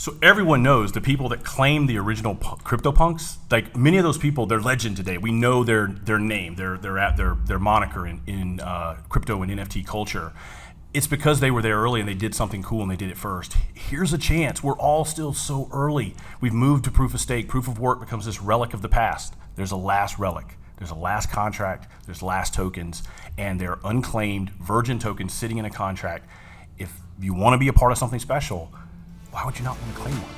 So everyone knows the people that claim the original CryptoPunks. Like many of those people, they're legend today. We know their name, their moniker in crypto and NFT culture. It's because they were there early and they did something cool and they did it first. Here's a chance. We're all still so early. We've moved to proof of stake. Proof of work becomes this relic of the past. There's a last relic. There's a last contract. There's last tokens, and they're unclaimed virgin tokens sitting in a contract. If you want to be a part of something special, why would you not want to claim one?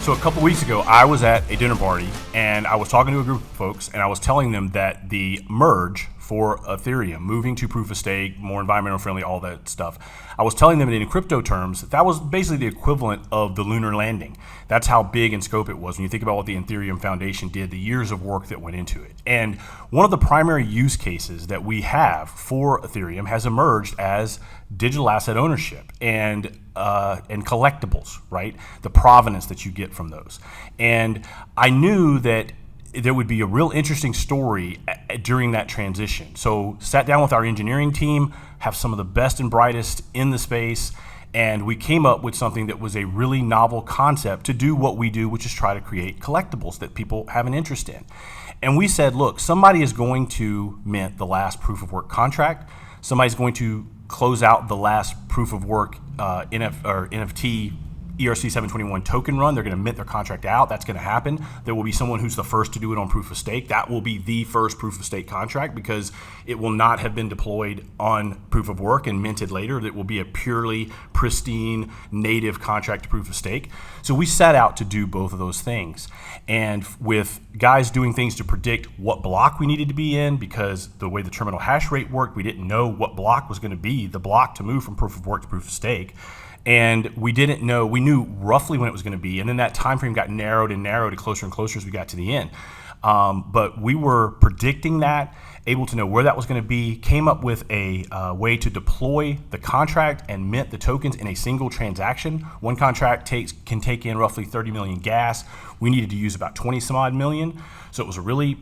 So a couple weeks ago, I was at a dinner party and I was talking to a group of folks and I was telling them that the merge for Ethereum, moving to proof of stake, more environmental friendly, all that stuff. I was telling them that in crypto terms, that was basically the equivalent of the lunar landing. That's how big in scope it was. When you think about what the Ethereum Foundation did, the years of work that went into it. And one of the primary use cases that we have for Ethereum has emerged as digital asset ownership and collectibles, right? The provenance that you get from those. And I knew that there would be a real interesting story during that transition. So sat down with our engineering team, have some of the best and brightest in the space, and we came up with something that was a really novel concept to do what we do, which is try to create collectibles that people have an interest in. And we said, look, somebody is going to mint the last proof of work contract. Somebody's going to close out the last proof of work NFT ERC 721 token run. They're going to mint their contract out. That's going to happen. There will be someone who's the first to do it on proof of stake. That will be the first proof of stake contract because it will not have been deployed on proof of work and minted later. It will be a purely pristine native contract to proof of stake. So we set out to do both of those things. And with guys doing things to predict what block we needed to be in, because the way the terminal hash rate worked, we didn't know what block was going to be the block to move from proof of work to proof of stake. And we didn't know, we knew roughly when it was going to be, and then that time frame got narrowed and narrowed closer and closer as we got to the end. But we were predicting that, able to know where that was going to be, came up with a way to deploy the contract and mint the tokens in a single transaction. One contract can take in roughly 30 million gas. We needed to use about 20 some odd million. So it was a really,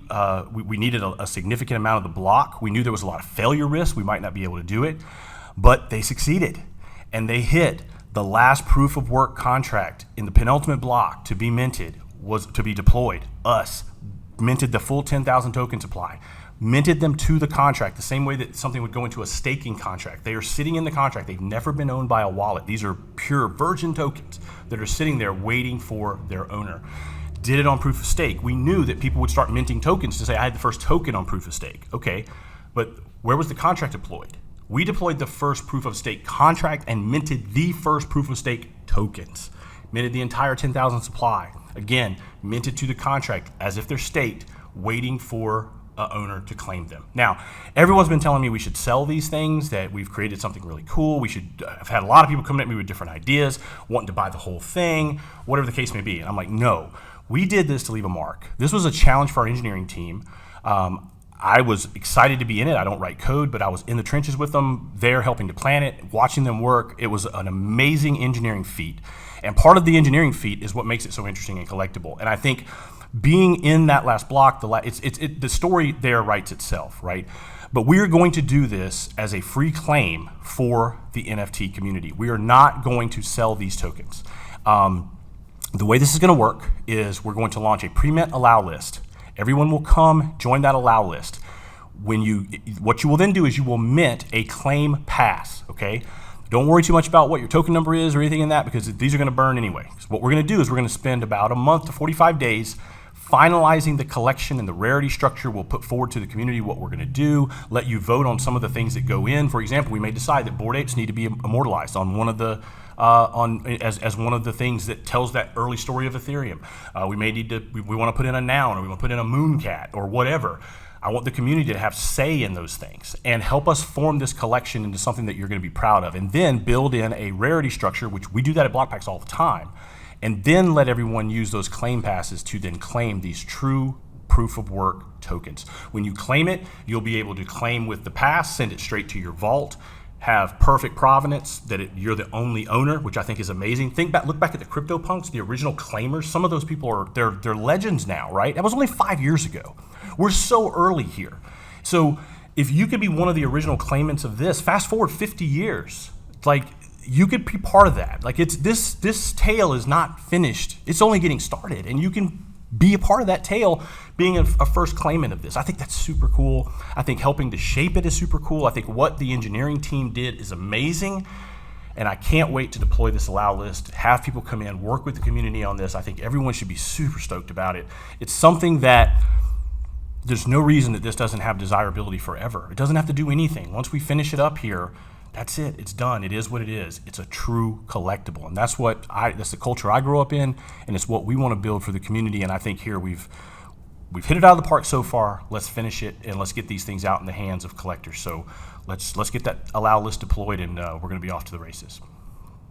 we needed a significant amount of the block. We knew there was a lot of failure risk. We might not be able to do it, but they succeeded. And they hit the last proof of work contract in the penultimate block to be minted, was to be deployed. Us minted the full 10,000 token supply, minted them to the contract the same way that something would go into a staking contract. They are sitting in the contract. They've never been owned by a wallet. These are pure virgin tokens that are sitting there waiting for their owner. Did it on proof of stake. We knew that people would start minting tokens to say, I had the first token on proof of stake. Okay, but where was the contract deployed? We deployed the first proof of stake contract and minted the first proof of stake tokens. Minted the entire 10,000 supply. Again, minted to the contract as if they're staked, waiting for an owner to claim them. Now, everyone's been telling me we should sell these things, that we've created something really cool. We should, I've had a lot of people coming at me with different ideas, wanting to buy the whole thing, whatever the case may be. And I'm like, no, we did this to leave a mark. This was a challenge for our engineering team. I was excited to be in it. I don't write code, but I was in the trenches with them, there helping to plan it, watching them work. It was an amazing engineering feat. And part of the engineering feat is what makes it so interesting and collectible. And I think being in that last block, the story there writes itself, right? But we are going to do this as a free claim for the NFT community. We are not going to sell these tokens. The way this is going to work is we're going to launch a pre-mint allow list. Everyone will come join that allow list. What you will then do is you will mint a claim pass, okay? Don't worry too much about what your token number is or anything in that, because these are gonna burn anyway. So what we're gonna do is we're gonna spend about a month to 45 days finalizing the collection and the rarity structure. We'll put forward to the community what we're gonna do, let you vote on some of the things that go in. For example, we may decide that Bored Apes need to be immortalized on one of the as one of the things that tells that early story of Ethereum. We may need to, we want to put in a noun, or we want to put in a mooncat, or whatever. I want the community to have say in those things and help us form this collection into something that you're going to be proud of, and then build in a rarity structure, which we do that at BlockPacks all the time, and then let everyone use those claim passes to then claim these true proof of work tokens. When you claim it, you'll be able to claim with the pass, send it straight to your vault, have perfect provenance, that you're the only owner, which I think is amazing. Look back at the CryptoPunks, the original claimers. Some of those people they're legends now, right? That was only 5 years ago. We're so early here. So if you could be one of the original claimants of this, fast forward 50 years, like you could be part of that. Like it's this tale is not finished. It's only getting started, and you can be a part of that tale, being a first claimant of this. I think that's super cool. I think helping to shape it is super cool. I think what the engineering team did is amazing, and I can't wait to deploy this allow list, have people come in, work with the community on this. I think everyone should be super stoked about it. It's something that there's no reason that this doesn't have desirability forever. It doesn't have to do anything. Once we finish it up here, that's it. It's done. It is what it is. It's a true collectible, and that's the culture I grew up in, and it's what we want to build for the community. And I think here we've hit it out of the park so far. Let's finish it, and let's get these things out in the hands of collectors. So let's get that allow list deployed, and we're going to be off to the races.